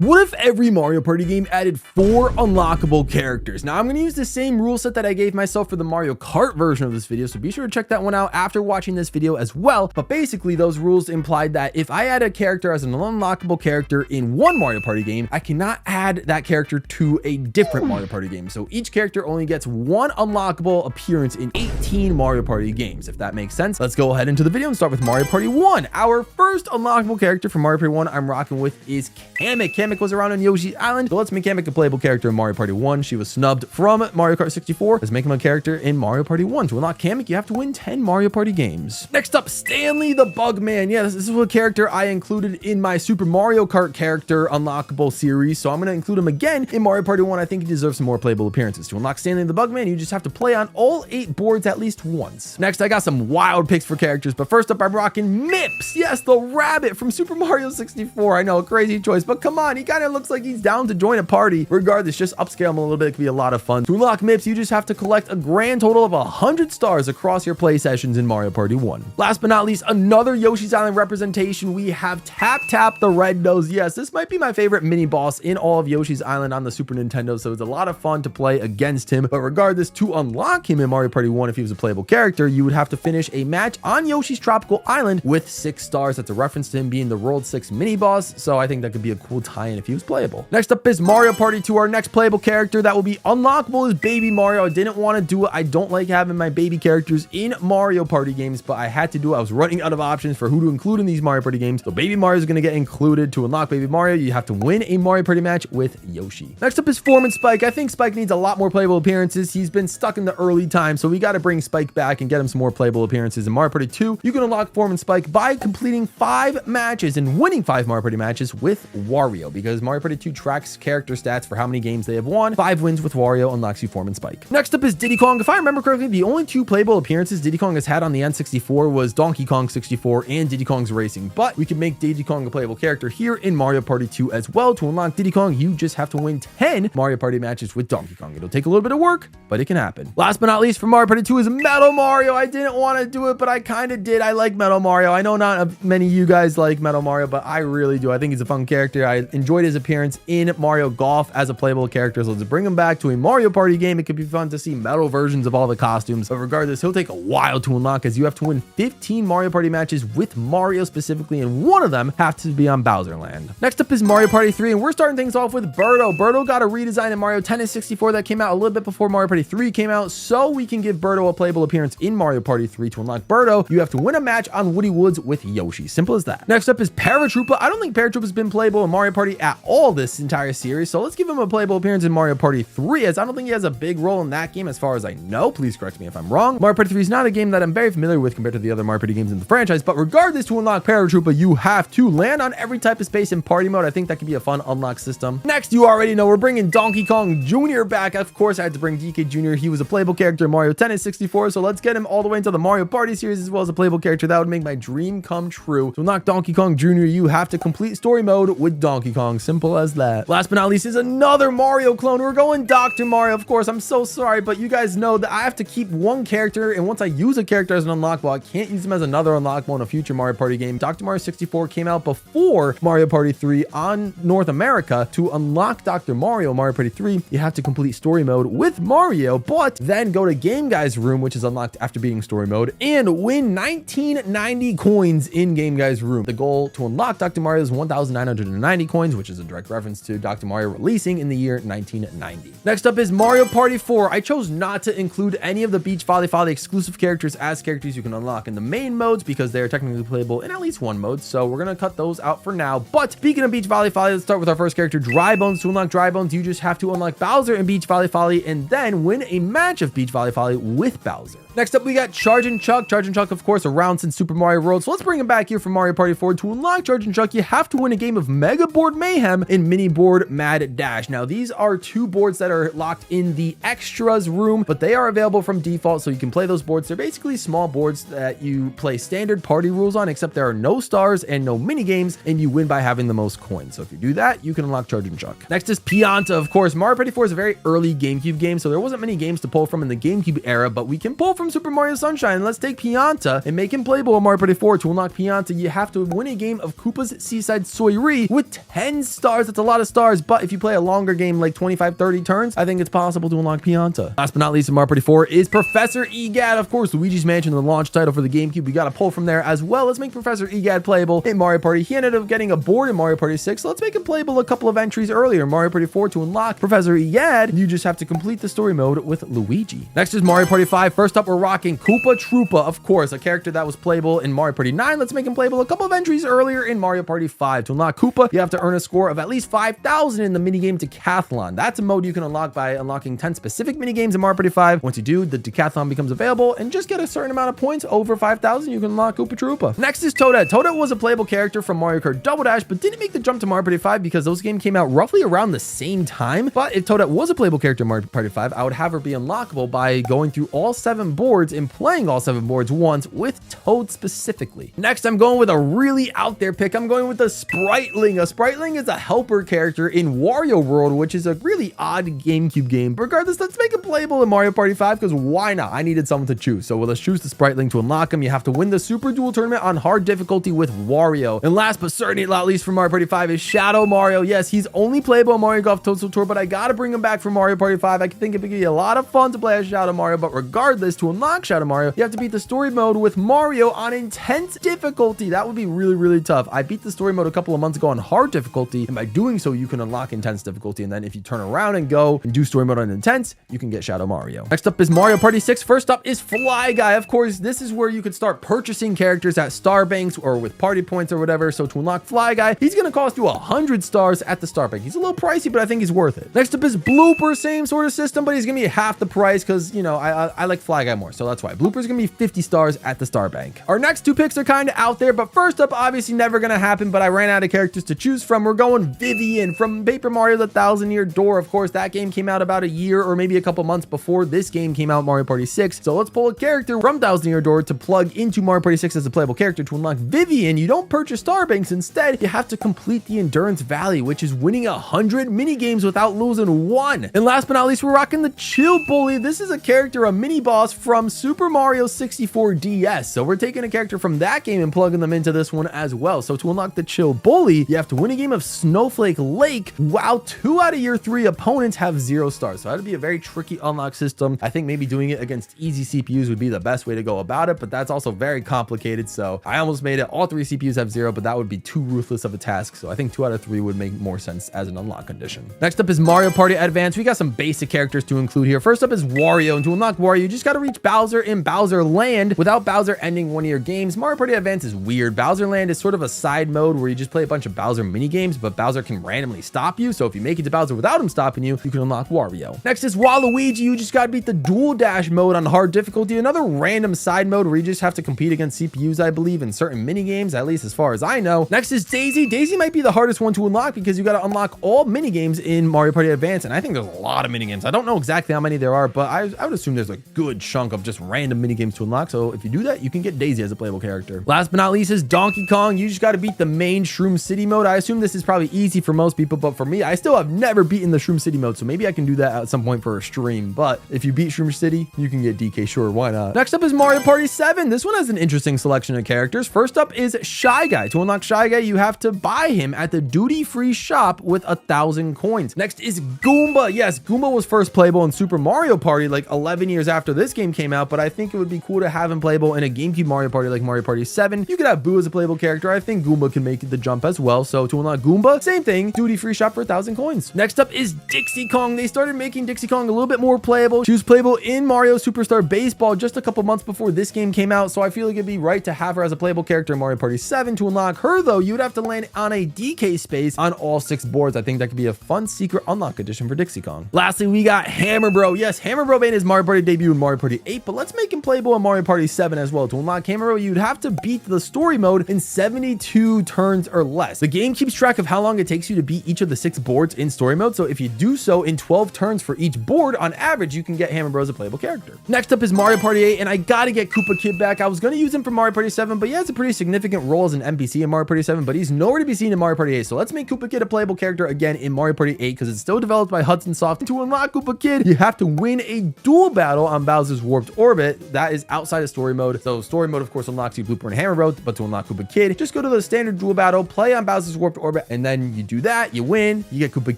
What if every Mario Party game added 4 unlockable characters? Now, I'm going to use the same rule set that I gave myself for the Mario Kart version of this video, so be sure to check that one out after watching this video as well. But basically, those rules implied that if I add a character as an unlockable character in one Mario Party game, I cannot add that character to a different Mario Party game. So each character only gets 1 unlockable appearance in 18 Mario Party games, if that makes sense. Let's go ahead into the video and start with Mario Party 1. Our first unlockable character for Mario Party 1 I'm rocking with is Kamek. Kamek was around on Yoshi's Island, so let's make Kamek a playable character in Mario Party 1. She was snubbed from Mario Kart 64. Let's make him a character in Mario Party 1. To unlock Kamek, you have to win 10 Mario Party games. Next up, Stanley the Bugman. Yeah, this is a character I included in my Super Mario Kart character unlockable series, so I'm going to include him again in Mario Party 1. I think he deserves some more playable appearances. To unlock Stanley the Bugman, you just have to play on all 8 boards at least once. Next, I got some wild picks for characters, but first up, I'm rocking Mips. Yes, the rabbit from Super Mario 64. I know, crazy choice, but come on, he kind of looks like he's down to join a party. Regardless, just upscale him a little bit. It could be a lot of fun. To unlock Mips, you just have to collect a grand total of 100 stars across your play sessions in Mario Party 1. Last but not least, another Yoshi's Island representation. We have Tap Tap the Red Nose. Yes, this might be my favorite mini boss in all of Yoshi's Island on the Super Nintendo, so it's a lot of fun to play against him. But regardless, to unlock him in Mario Party 1, if he was a playable character, you would have to finish a match on Yoshi's Tropical Island with 6 stars. That's a reference to him being the World 6 mini boss, so I think that could be a cool tie-in if he was playable. Next up is Mario Party 2. Our next playable character that will be unlockable is Baby Mario. I didn't want to do it. I don't like having my baby characters in Mario Party games, but I had to do it. I was running out of options for who to include in these Mario Party games, so Baby Mario is going to get included. To unlock Baby Mario, you have to win a Mario Party match with Yoshi. Next up is Foreman Spike. I think Spike needs a lot more playable appearances. He's been stuck in the early time, so we got to bring Spike back and get him some more playable appearances. In Mario Party 2, you can unlock Foreman Spike by completing 5 matches and winning 5 Mario Party matches with Wario, because Mario Party 2 tracks character stats for how many games they have won. 5 wins with Wario unlocks you Foreman Spike. Next up is Diddy Kong. If I remember correctly, the only 2 playable appearances Diddy Kong has had on the N64 was Donkey Kong 64 and Diddy Kong's Racing, but we can make Diddy Kong a playable character here in Mario Party 2 as well. To unlock Diddy Kong, you just have to win 10 Mario Party matches with Donkey Kong. It'll take a little bit of work, but it can happen. Last but not least for Mario Party 2 is Metal Mario. I didn't want to do it, but I kind of did. I like Metal Mario. I know not many of you guys like Metal Mario, but I really do. I think he's a fun character. I enjoyed his appearance in Mario Golf as a playable character, so let's bring him back to a Mario Party game. It could be fun to see metal versions of all the costumes, but regardless, he'll take a while to unlock, as you have to win 15 Mario Party matches with Mario specifically, and one of them have to be on Bowser Land. Next up is Mario Party 3, and we're starting things off with Birdo. Birdo got a redesign in Mario Tennis 64 that came out a little bit before Mario Party 3 came out, so we can give Birdo a playable appearance in Mario Party 3. To unlock Birdo, you have to win a match on Woody Woods with Yoshi. Simple as that. Next up is Paratroopa. I don't think Paratroopa's been playable in Mario Party at all this entire series, so let's give him a playable appearance in Mario Party 3, as I don't think he has a big role in that game as far as I know. Please correct me if I'm wrong. Mario Party 3 is not a game that I'm very familiar with compared to the other Mario Party games in the franchise, but regardless, to unlock Paratroopa, you have to land on every type of space in party mode. I think that could be a fun unlock system. Next, you already know we're bringing Donkey Kong Jr. back. Of course, I had to bring DK Jr. He was a playable character in Mario Tennis 64, so let's get him all the way into the Mario Party series as well as a playable character. That would make my dream come true. To unlock Donkey Kong Jr., you have to complete story mode with Donkey Kong. Simple as that. Last but not least is another Mario clone. We're going Dr. Mario. Of course, I'm so sorry, but you guys know that I have to keep one character, and once I use a character as an unlockable, I can't use him as another unlockable in a future Mario Party game. Dr. Mario 64 came out before Mario Party 3 on North America. To unlock Dr. Mario Party 3, you have to complete story mode with Mario, but then go to Game Guy's room, which is unlocked after beating story mode, and win 1990 coins in Game Guy's room. The goal to unlock Dr. Mario is 1,990 coins, which is a direct reference to Dr. Mario releasing in the year 1990. Next up is Mario Party 4. I chose not to include any of the Beach Volleyball exclusive characters as characters you can unlock in the main modes, because they are technically playable in at least one mode, so we're going to cut those out for now. But speaking of Beach Volleyball, let's start with our first character, Dry Bones. To unlock Dry Bones, you just have to unlock Bowser in Beach Volleyball and then win a match of Beach Volleyball with Bowser. Next up, we got Chargin' Chuck. Chargin' Chuck, of course, around since Super Mario World, so let's bring him back here for Mario Party 4. To unlock Chargin' Chuck, you have to win a game of Mega Board Mayhem and Mini Board Mad Dash. Now, these are 2 boards that are locked in the extras room, but they are available from default, so you can play those boards. They're basically small boards that you play standard party rules on, except there are no stars and no mini games, and you win by having the most coins. So if you do that, you can unlock Chargin' Chuck. Next is Pianta. Of course, Mario Party 4 is a very early GameCube game, so there wasn't many games to pull from in the GameCube era, but we can pull from Super Mario Sunshine. Let's take Pianta and make him playable in Mario Party 4. To unlock Pianta, you have to win a game of Koopa's Seaside Soiree with 10 10 stars. That's a lot of stars, but if you play a longer game like 25, 30 turns, I think it's possible to unlock Pianta. Last but not least in Mario Party 4 is Professor Egad. Of course, Luigi's Mansion, the launch title for the GameCube. We got to pull from there as well. Let's make Professor Egad playable in Mario Party. He ended up getting a board in Mario Party 6, so let's make him playable a couple of entries earlier in Mario Party 4 to unlock Professor Egad. You just have to complete the story mode with Luigi. Next is Mario Party 5. First up, we're rocking Koopa Troopa, of course, a character that was playable in Mario Party 9. Let's make him playable a couple of entries earlier in Mario Party 5. To unlock Koopa, you have to earn a score of at least 5,000 in the minigame Decathlon. That's a mode you can unlock by unlocking 10 specific minigames in Mario Party 5. Once you do, the Decathlon becomes available, and just get a certain amount of points over 5,000, you can unlock Koopa Troopa. Next is Toadette. Toadette was a playable character from Mario Kart Double Dash, but didn't make the jump to Mario Party 5 because those games came out roughly around the same time. But if Toadette was a playable character in Mario Party 5, I would have her be unlockable by going through all 7 boards and playing all 7 boards once with Toad specifically. Next, I'm going with a really out there pick. I'm going with a Spriteling. A Spriteling is a helper character in Wario World, which is a really odd GameCube game. Regardless, let's make it playable in Mario Party 5 because why not? I needed someone to choose. So let's choose the Spriteling to unlock him. You have to win the Super Duel Tournament on hard difficulty with Wario. And last but certainly not least for Mario Party 5 is Shadow Mario. Yes, he's only playable in Mario Golf Toadstool Tour, but I gotta bring him back for Mario Party 5. I think it would be a lot of fun to play as Shadow Mario, but regardless, to unlock Shadow Mario, you have to beat the story mode with Mario on intense difficulty. That would be really, really tough. I beat the story mode a couple of months ago on hard difficulty, and by doing so, you can unlock intense difficulty, and then if you turn around and go and do story mode on intense, you can get Shadow Mario. Next up is Mario Party 6. First up is Fly Guy. Of course, this is where you could start purchasing characters at Star Banks or with party points or whatever. So to unlock Fly Guy, he's going to cost you 100 stars at the Star Bank. He's a little pricey, but I think he's worth it. Next up is Blooper. Same sort of system, but he's going to be half the price because, you know, I like Fly Guy more. So that's why. Blooper's going to be 50 stars at the Star Bank. Our next 2 picks are kind of out there, but first up, obviously never going to happen, but I ran out of characters to choose from. We're going Vivian from Paper Mario The Thousand Year Door. Of course, that game came out about a year or maybe a couple months before this game came out, Mario Party 6. So let's pull a character from Thousand Year Door to plug into Mario Party 6 as a playable character. To unlock Vivian, you don't purchase Star Banks. Instead, you have to complete the Endurance Valley, which is winning 100 mini games without losing one. And last but not least, we're rocking the Chill Bully. This is a character, a mini boss from Super Mario 64 DS. So we're taking a character from that game and plugging them into this one as well. So to unlock the Chill Bully, you have to win a game of Snowflake Lake while 2 out of your 3 opponents have 0 stars. So that'd be a very tricky unlock system. I think maybe doing it against easy CPUs would be the best way to go about it, but that's also very complicated. So I almost made it all 3 CPUs have 0, but that would be too ruthless of a task. So I think 2 out of 3 would make more sense as an unlock condition. Next up is Mario Party Advance. We got some basic characters to include here. First up is Wario, and to unlock Wario, you just got to reach Bowser in Bowser Land without Bowser ending one of your games. Mario Party Advance is weird. Bowser Land is sort of a side mode where you just play a bunch of Bowser mini games, but Bowser can randomly stop you. So if you make it to Bowser without him stopping you, you can unlock Wario. Next is Waluigi. You just got to beat the Dual Dash mode on hard difficulty, another random side mode where you just have to compete against CPUs, I believe, in certain mini games, at least as far as I know. Next is Daisy. Daisy might be the hardest one to unlock because you got to unlock all mini games in Mario Party Advance, and I think there's a lot of mini games. I don't know exactly how many there are, but I would assume there's a good chunk of just random mini games to unlock. So if you do that, you can get Daisy as a playable character. Last but not least is Donkey Kong. You just got to beat the main Shroom City mode. I assume this is probably easy for most people, but for me, I still have never beaten the Shroom City mode, so maybe I can do that at some point for a stream. But if you beat Shroom City, you can get DK. Sure, why not? Next up is Mario Party 7. This one has an interesting selection of characters. First up is Shy Guy. To unlock Shy Guy, you have to buy him at the duty-free shop with 1,000 coins. Next is Goomba. Yes, Goomba was first playable in Super Mario Party like 11 years after this game came out, but I think it would be cool to have him playable in a GameCube Mario Party like Mario Party 7. You could have Boo as a playable character. I think Goomba can make the jump as well. So to unlock Goomba, same thing, duty-free shop for 1,000 coins. Next up is Dixie Kong. They started making Dixie Kong a little bit more playable. She was playable in Mario Superstar Baseball just a couple months before this game came out, so I feel like it'd be right to have her as a playable character in Mario Party 7. To unlock her, though, you would have to land on a DK space on all 6 boards. I think that could be a fun secret unlock addition for Dixie Kong. Lastly, we got Hammer Bro. Yes, Hammer Bro made his Mario Party debut in Mario Party 8, but let's make him playable in Mario Party 7 as well. To unlock Hammer Bro, you'd have to beat the story mode in 72 turns or less. The game keeps track of how long it takes you to beat each of the 6 boards in story mode, so if you do so in 12 turns for each board, on average, you can get Hammer Bro as a playable character. Next up is Mario Party 8, and I gotta get Koopa Kid back. I was gonna use him for Mario Party 7, but he has a pretty significant role as an NPC in Mario Party 7, but he's nowhere to be seen in Mario Party 8, so let's make Koopa Kid a playable character again in Mario Party 8 because it's still developed by Hudson Soft. To unlock Koopa Kid, you have to win a duel battle on Bowser's Warped Orbit. That is outside of story mode. So story mode, of course, unlocks you Blooper and Hammer Bro, but to unlock Koopa Kid, just go to the standard duel battle, play on Bowser's Warped Orbit and then you do that, you win, you get Koopa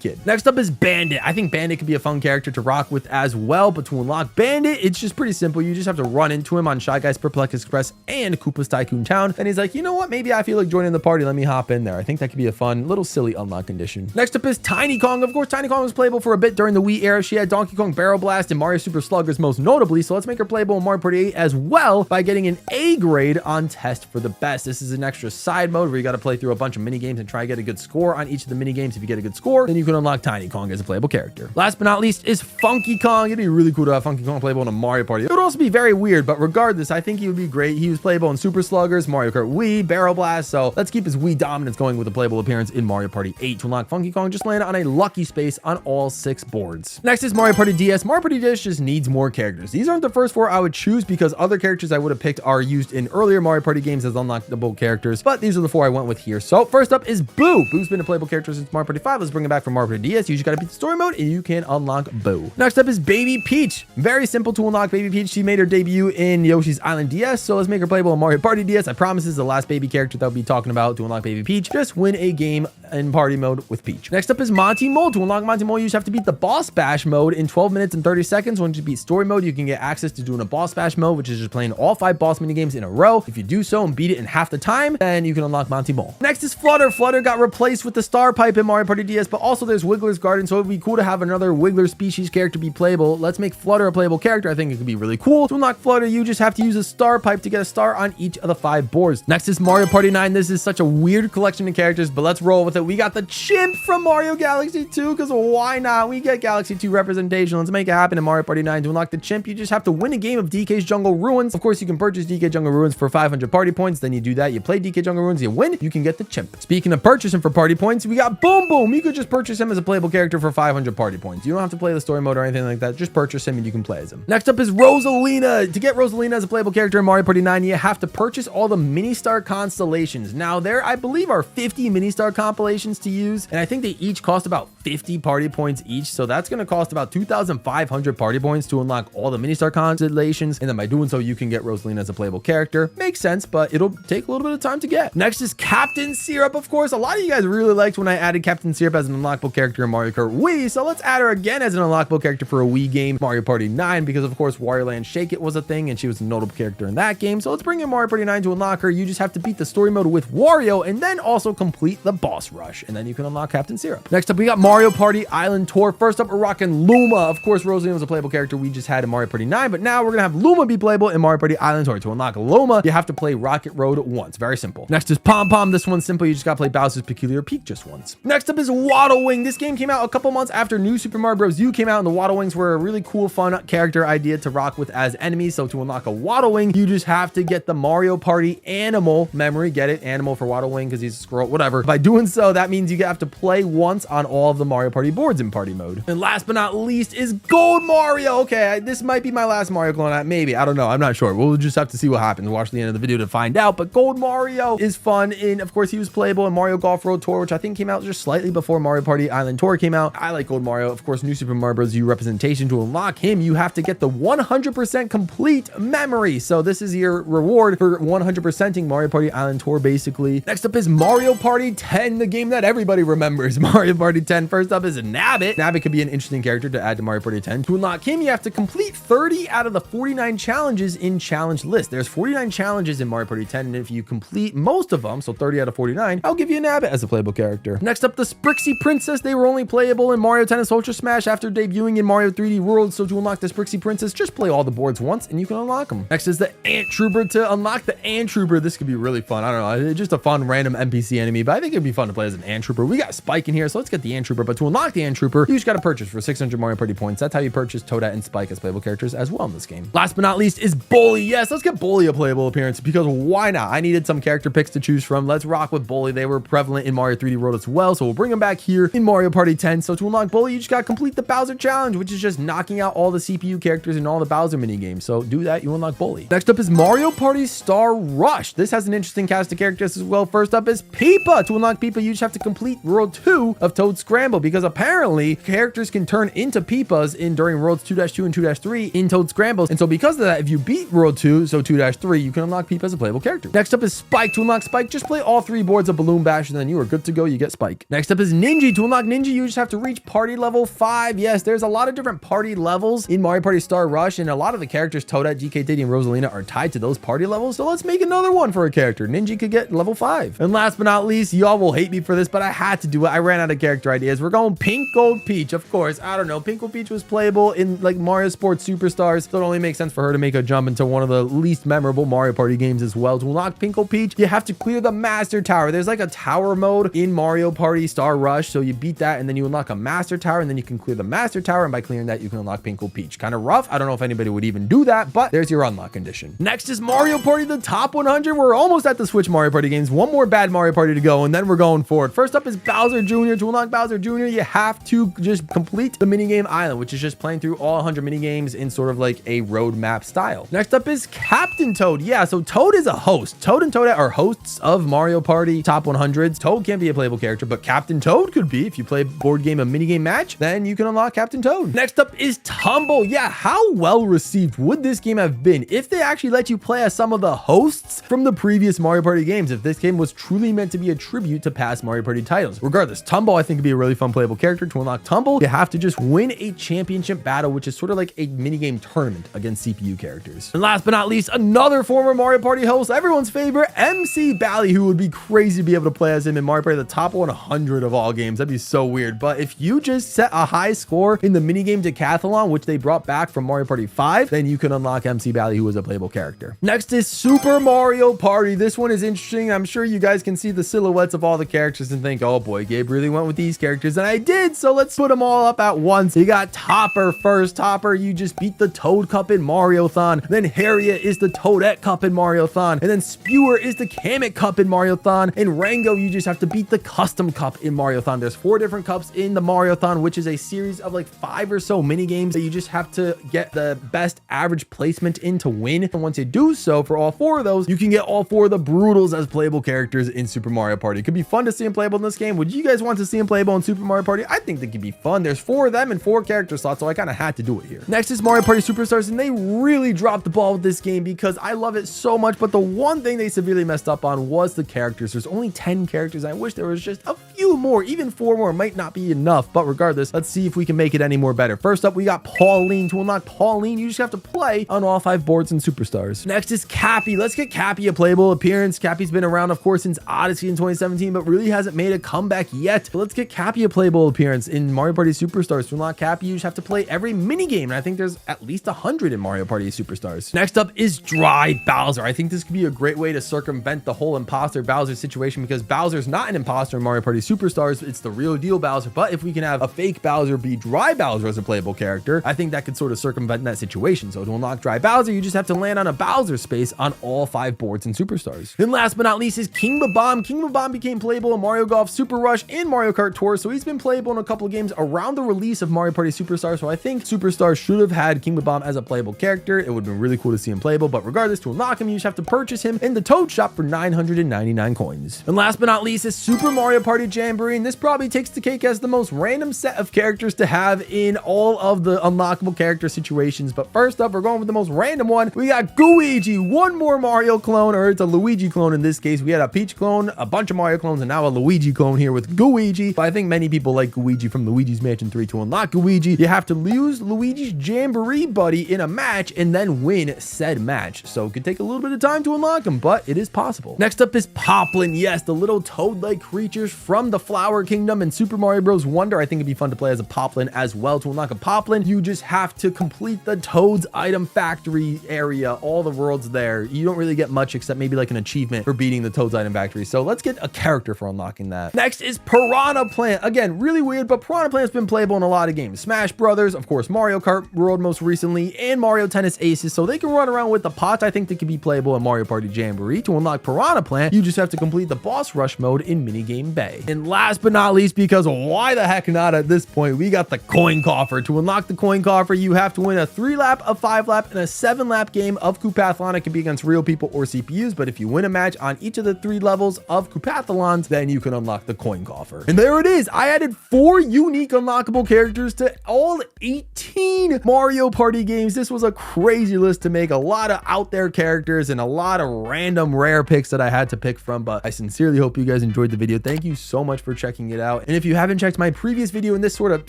Kid. Next up is Bandit. I think Bandit could be a fun character to rock with as well, but to unlock Bandit, it's just pretty simple. You just have to run into him on Shy Guys Perplex Express and Koopa's Tycoon Town, and he's like, you know what, maybe I feel like joining the party, let me hop in there. I think that could be a fun little silly unlock condition. Next up is Tiny Kong. Of course, Tiny Kong was playable for a bit during the Wii era. She had Donkey Kong Barrel Blast and Mario Super Sluggers most notably, so let's make her playable in Mario Party 8 as well by getting an A grade on Test for the Best. This is an extra side mode where you got to play through a bunch of mini games and try to get a good score on each of the mini games. If you get a good score, then you can unlock Tiny Kong as a playable character. Last but not least is Funky Kong. It'd be really cool to have Funky Kong playable in a Mario Party. It would also be very weird, but regardless, I think he would be great. He was playable in Super Sluggers, Mario Kart Wii, Barrel Blast, so let's keep his Wii dominance going with a playable appearance in Mario Party 8. To unlock Funky Kong, just land on a lucky space on all 6 boards. Next is Mario Party DS. Mario Party DS just needs more characters. These aren't the first 4 I would choose because other characters I would have picked are used in earlier Mario Party games as unlockable characters, but these are the 4 I went with here. So first up is Boo. Boo's been a playable character since Mario Party 5. Let's bring it back from Mario Party DS. You just gotta beat the story mode and you can unlock Boo. Next up is Baby Peach. Very simple to unlock Baby Peach. She made her debut in Yoshi's Island DS, so let's make her playable in Mario Party DS. I promise this is the last baby character that we'll be talking about to unlock Baby Peach. Just win a game in party mode with Peach. Next up is Monty Mole. To unlock Monty Mole, you just have to beat the Boss Bash mode in 12 minutes and 30 seconds. Once you beat story mode, you can get access to doing a Boss Bash mode, which is just playing all 5 boss mini games in a row. If you do so and beat it in half the time, then you can unlock Monty Mole. Next is Flutter. Flutter got replaced with the Star Pipe in Mario Party DS, but also there's Wiggler's Garden, so it'd be cool to have another Wiggler species character be playable. Let's make Flutter a playable character. I think it could be really cool. To unlock Flutter, you just have to use a Star Pipe to get a star on each of the 5 boards. Next is Mario Party 9. This is such a weird collection of characters, but let's roll with it. We got the Chimp from Mario Galaxy 2, because why not? We get Galaxy 2 representation. Let's make it happen in Mario Party 9. To unlock the Chimp, you just have to win a game of DK's Jungle Ruins. Of course, you can purchase DK Jungle Ruins for 500 party points. Then you do that, you play DK Jungle Ruins, you win, you can get the Chimp. Speaking of purchasing for party points, we got Boom Boom. You could just purchase him as a playable character for 500 party points. You don't have to play the story mode or anything like that. Just purchase him and you can play as him. Next up is Rosalina. To get Rosalina as a playable character in Mario Party 9, you have to purchase all the mini star constellations. Now there, I believe, are 50 mini star compilations to use, and I think they each cost about 50 party points each, so that's going to cost about 2,500 party points to unlock all the mini star constellations, and then by doing so you can get Rosalina as a playable character. Makes sense, but it'll take a little bit of time to get. Next is Captain Syrup. Of course, a lot of you guys really liked when I added Captain Syrup as an unlockable character in Mario Kart Wii, so let's add her again as an unlockable character for a Wii game, Mario Party 9, because of course Wario Land Shake It was a thing and she was a notable character in that game. So let's bring in Mario Party 9 to unlock her. You just have to beat the story mode with Wario and then also complete the boss rush, and then you can unlock Captain Syrup. Next up, we got Mario Party Island Tour. First up, we're rocking Luma. Of course, Rosalina was a playable character we just had in Mario Party 9, but now we're gonna have Luma be playable in Mario Party Island Tour. To unlock Luma, you have to play Rocket Road once. Very simple. Next is Pom Pom. This one's simple. You just gotta play Bowser's Peculiar Peak just once. Next up is Waddle Wing. This game came out a couple months after New Super Mario Bros. U came out, and the Waddle Wings were a really cool, fun character idea to rock with as enemies. So to unlock a Waddle Wing, you just have to get the Mario Party animal memory. Get it? Animal for Waddle Wing because he's a squirrel, whatever. By doing so, that means you have to play once on all of the Mario Party boards in party mode. And last but not least is Gold Mario. Okay, this might be my last Mario clone. Maybe. I don't know. I'm not sure. We'll just have to see what happens. Watch the end of the video to find out. But Gold Mario is fun. And of course, he was playable in Mario Golf Road Tour, which I think came out just slightly before Mario Party Island Tour came out. I like Gold Mario. Of course, New Super Mario Bros. U representation. To unlock him, you have to get the 100% complete memory. So this is your reward for 100%ing Mario Party Island Tour, basically. Next up is Mario Party 10, the game that everybody remembers. Mario Party 10. First up is Nabbit. Nabbit could be an interesting character to add to Mario Party 10. To unlock him, you have to complete 30 out of the 49 challenges in challenge list. There's 49 challenges in Mario Party 10, and if you complete most of them, so 30 out of 49, I'll give you a Nabbit as a playable character. Next up, the Sprixie Princess. They were only playable in Mario Tennis Ultra Smash after debuting in Mario 3D World, so to unlock the Sprixie Princess, just play all the boards once and you can unlock them. Next is the Ant Trooper. To unlock the Ant Trooper, this could be really fun. I don't know, it's just a fun random NPC enemy, but I think it'd be fun to play as an Ant Trooper. We got Spike in here, so let's get the Ant Trooper. But to unlock the Ant Trooper, you just got to purchase for 600 Mario Party points. That's how you purchase Toadette and Spike as playable characters as well in this game. Last but not least is Bully. Yes, let's get Bully a playable appearance because why not? I needed some character picks to choose from. Let's rock with Bully. They were prevalent in Mario 3D World as well, so we'll bring them back here in Mario Party 10. So to unlock Bully, you just got to complete the Bowser Challenge, which is just knocking out all the CPU characters in all the Bowser mini games. So do that, you unlock Bully. Next up is Mario Party Star Rush. This has an interesting cast of characters as well. First up is Peepa. To unlock Peepa, you just have to complete World 2 of Toad Scramble because apparently characters can turn into Peepas during Worlds 2-2 and 2-3 in Toad Scrambles. And so because of that, if you beat World 2, so 2-3, you can unlock Peepa as a playable character. Next up is Spike. To unlock Spike, just play all 3 boards of Balloon Bash and then you are good to go. You get Spike. Next up is Ninja. To unlock Ninja, you just have to reach party level 5. Yes, there's a lot of different party levels in Mario Party Star Rush, and a lot of the characters, Toadette, GK Diddy, and Rosalina, are tied to those party levels. So let's make another one for a character. Ninja could get level 5. And last but not least, y'all will hate me for this, but I had to do it. I ran out of character ideas. We're going Pink Gold Peach. Of course, I don't know. Pink Gold Peach was playable in like Mario Sports Superstars, so it only makes sense for her to make a jump into one of the least memorable Mario Party games as well. To unlock Pink Gold Peach, you have to clear the Master Tower. There's like a tower mode in Mario Party Star Rush, so you beat that, and then you unlock a Master Tower, and then you can clear the Master Tower, and by clearing that, you can unlock Pink Gold Peach. Kind of rough. I don't know if anybody would even do that, but there's your unlock condition. Next is Mario Party, the top 100. We're almost at the Switch Mario Party games. One more bad Mario Party to go, and then we're going forward. First up is Bowser Jr. To unlock Bowser Jr., you have to just complete the minigame island, which is just playing through all 100 minigames in sort of like a roadmap style. Next up is Captain Toad. Yeah, so Toad is a host. Toad and Toadette are hosts of Mario Party top 100s. Toad can't be a playable character, but Captain Toad could be. If you play board game, a minigame match, then you can unlock Captain Toad. Next up is Tumble. Yeah, how well received would this game have been if they actually let you play as some of the hosts from the previous Mario Party games, if this game was truly meant to be a tribute to past Mario Party titles? Regardless, Tumble I think could be a really fun playable character. To unlock Tumble, you have to just win a championship battle, which is sort of like a minigame tournament against CPU characters. And last but not least, another former Mario Party host, everyone's favorite, MC Bally, who would be crazy to be able to play as him in Mario Party, the top 100 of all games. That'd be so weird. But if you just set a high score in the minigame decathlon, which they brought back from Mario Party 5, then you can unlock MC Bally, who is a playable character. Next is Super Mario Party. This one is interesting. I'm sure you guys can see the silhouettes of all the characters and think, oh boy, Gabe really went with these characters, and I did. So let's put them all up at once. You got Topper first. Topper, you just beat the Toad Cup in Mario-thon. Then Harriet is the Toadette Cup in Mario-thon. And then Spewer is the Kamek Cup in Mario-thon. And Rango, you just have to beat the Custom Cup in Mario-thon. There's 4 different cups in the Mario-thon, which is a series of like 5 or so mini games that you just have to get the best average placement in to win. And once you do so for all 4 of those, you can get all 4 of the Brutals as playable characters in Super Mario Party. It could be fun to see them playable in this game. Would you guys want to see them playable in Super Mario Party? I think they could be fun. There's 4 of them and 4 character slots, so I kind of had to do it here. Next is Mario Party Superstars, and they really dropped the ball with this game because I love it so much, but the one thing they severely messed up on was the characters. There's only 10 characters. I wish there was just a few more. Even 4 more might not be enough, but regardless, let's see if we can make it any more better. First up, we got Pauline. To unlock Pauline, you just have to play on all 5 boards in Superstars. Next is Cappy. Let's get Cappy a playable appearance. Cappy's been around, of course, since Odyssey in 2017, but really hasn't made a comeback yet. But let's get Cappy a playable appearance in Mario Party Superstars. To unlock Cappy, you just have to play every minigame, and I think there's at least 100 in Mario Party Superstars. Next up is Dry Bowser. I think this could be a great way to circumvent the whole imposter Bowser situation, because Bowser's not an imposter in Mario Party Superstars. It's the real deal Bowser. But if we can have a fake Bowser be Dry Bowser as a playable character, I think that could sort of circumvent that situation. So to unlock Dry Bowser, you just have to land on a Bowser space on all 5 boards in Superstars. Then last but not least is King Bob-omb. King Bob-omb became playable in Mario Golf Super Rush and Mario Kart Tour, so he's been playable in a couple of games around the release of Mario Party Superstars. So I think Superstars should have had King Bob-omb as a playable character. It would have been really cool to see him playable, but regardless, to unlock him, you just have to purchase him in the Toad Shop for 999 coins. And last but not least is Super Mario Party Jamboree, and this probably takes the cake as the most random set of characters to have in all of the unlockable character situations. But first up, we're going with the most random one. We got Gooigi, one more Mario clone, or it's a Luigi clone in this case. We had a Peach clone, a bunch of Mario clones, and now a Luigi clone here with Gooigi. But I think many people like Gooigi from Luigi's Mansion 3. To unlock Gooigi, you have to use Luigi's Jamboree buddy in a match and then win said match. So it could take a little bit of time to unlock him, but it is possible. Next up is Poplin. Yes, the little toad-like creatures from the Flower Kingdom in Super Mario Bros. Wonder. I think it'd be fun to play as a Poplin as well. To unlock a Poplin, you just have to complete the Toad's Item Factory area, all the worlds there. You don't really get much except maybe like an achievement for beating the Toad's Item Factory. So let's get a character for unlocking that. Next is Piranha Plant. Again, really weird, but Piranha Plant's been playable in a lot of games. Smash Brothers, of course, Mario Kart World most recently, and Mario Tennis Aces. So they can run around with the pots. I think they could be playable in Mario Party Jamboree. To unlock Piranha Plant, you just have to complete the boss rush mode in Minigame Bay. And last but not least, because why the heck not at this point, we got the coin coffer. To unlock the coin coffer, you have to win a 3-lap, a 5-lap, and a 7-lap game of Coupathlon. It can be against real people or CPUs, but if you win a match on each of the 3 levels of Coupathlons, then you can unlock the coin coffer. And there it is. I added 4 unique unlockable characters to all 18 Mario Party games. This was a crazy list to make, a lot of out there characters and a lot of random rare picks that I had to pick from, but I sincerely hope you guys enjoyed the video. Thank you so much for checking it out. And if you haven't checked my previous video in this sort of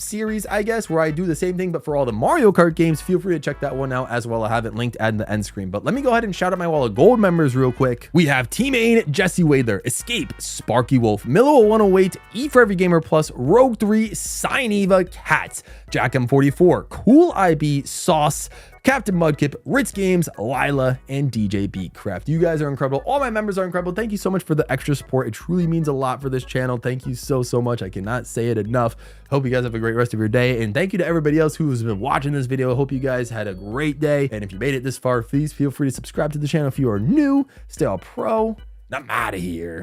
series, I guess, where I do the same thing, but for all the Mario Kart games, feel free to check that one out as well. I have it linked at the end screen, but let me go ahead and shout out my wall of gold members real quick. We have Team Ain, Jesse Wadler, Escape, Sparky Wolf, Milo 108, E for Every Gamer Plus, Rogue 3, Cyaneva, Cats, Jack M44, Cool IB, Sauce, Captain Mudkip, Ritz Games, Lila, and DJ Beatcraft. You guys are incredible. All my members are incredible. Thank you so much for the extra support. It truly means a lot for this channel. Thank you so much. I cannot say it enough. Hope you guys have a great rest of your day. And thank you to everybody else who's been watching this video. I hope you guys had a great day. And if you made it this far, please feel free to subscribe to the channel if you are new. Stay all pro. And I'm out of here.